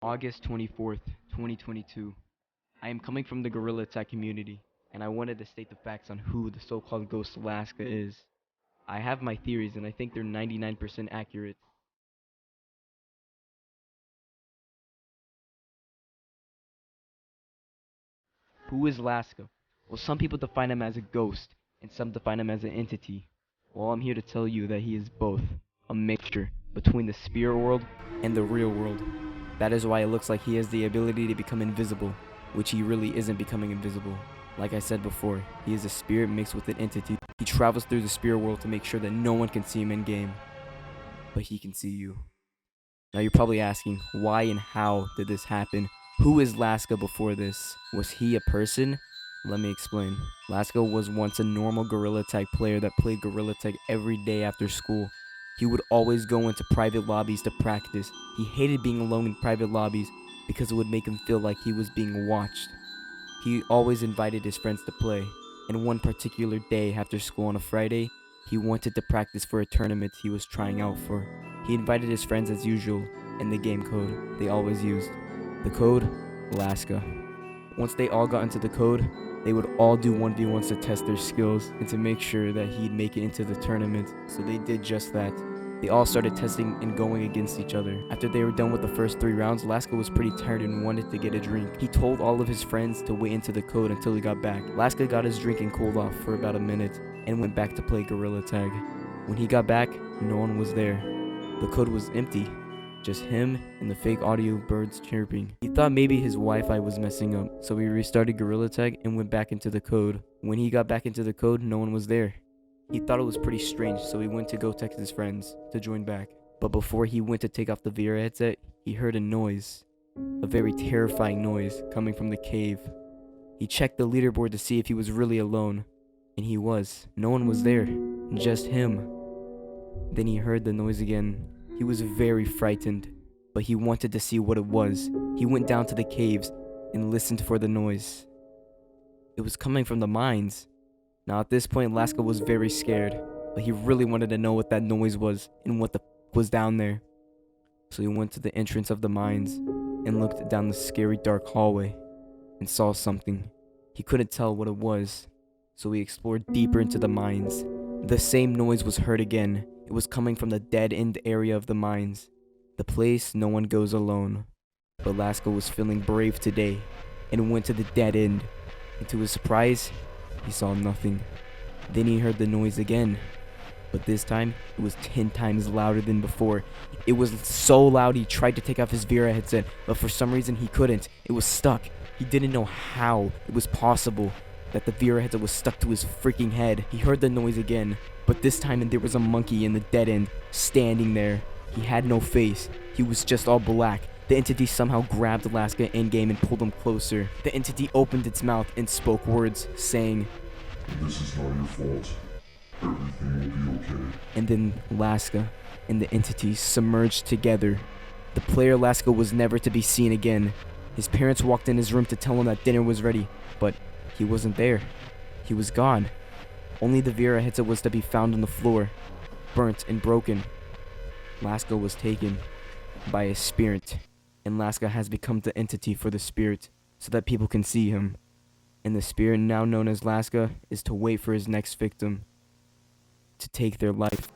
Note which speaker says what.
Speaker 1: August 24th, 2022. I am coming from the Gorilla Tech community, and I wanted to state the facts on who the so-called ghost Laska is. I have my theories, and I think they're 99% accurate. Who is Laska? Well, some people define him as a ghost, and some define him as an entity. Well, I'm here to tell you that he is both, a mixture between the spirit world and the real world. That is why it looks like he has the ability to become invisible, which he really isn't becoming invisible. Like I said before, he is a spirit mixed with an entity. He travels through the spirit world to make sure that no one can see him in game, but he can see you. Now you're probably asking, why and how did this happen? Who is Laska before this? Was he a person? Let me explain. Laska was once a normal Gorilla Tag player that played Gorilla Tag every day after school. He would always go into private lobbies to practice. He hated being alone in private lobbies because it would make him feel like he was being watched. He always invited his friends to play, and one particular day after school on a Friday, he wanted to practice for a tournament he was trying out for. He invited his friends as usual, and the game code they always used. The code, Laska. Once they all got into the code, they would all do 1v1s to test their skills and to make sure that he'd make it into the tournament. So they did just that. They all started testing and going against each other. After they were done with the first 3 rounds, Laska was pretty tired and wanted to get a drink. He told all of his friends to wait into the code until he got back. Laska got his drink and cooled off for about a minute and went back to play Gorilla Tag. When he got back, no one was there. The code was empty. Just him and the fake audio birds chirping. He thought maybe his Wi-Fi was messing up, so he restarted Gorilla Tag and went back into the code. When he got back into the code, no one was there. He thought it was pretty strange, so he went to go text his friends to join back. But before he went to take off the VR headset, he heard a noise. A very terrifying noise coming from the cave. He checked the leaderboard to see if he was really alone, and he was. No one was there, just him. Then he heard the noise again. He was very frightened, but he wanted to see what it was. He went down to the caves and listened for the noise. It was coming from the mines. Now at this point, Laska was very scared, but he really wanted to know what that noise was and what the was down there. So he went to the entrance of the mines and looked down the scary dark hallway and saw something. He couldn't tell what it was, so he explored deeper into the mines. The same noise was heard again. It was coming from the dead end area of the mines, the place no one goes alone. But Laska was feeling brave today and went to the dead end, and to his surprise, he saw nothing. Then he heard the noise again, but this time it was 10 times louder than before. It was so loud he tried to take off his VR headset, but for some reason he couldn't. It was stuck. He didn't know how it was possible that the VR headset was stuck to his freaking head. He heard the noise again, but this time there was a monkey in the dead end, standing there. He had no face. He was just all black. The entity somehow grabbed Laska in-game and pulled him closer. The entity opened its mouth and spoke words, saying,
Speaker 2: "This is not your fault. Everything will be okay."
Speaker 1: And then Laska and the entity submerged together. The player Laska was never to be seen again. His parents walked in his room to tell him that dinner was ready, but he wasn't there. He was gone. Only the VR headset was to be found on the floor, burnt and broken. Laska was taken by a spirit, and Laska has become the entity for the spirit so that people can see him. And the spirit, now known as Laska, is to wait for his next victim to take their life.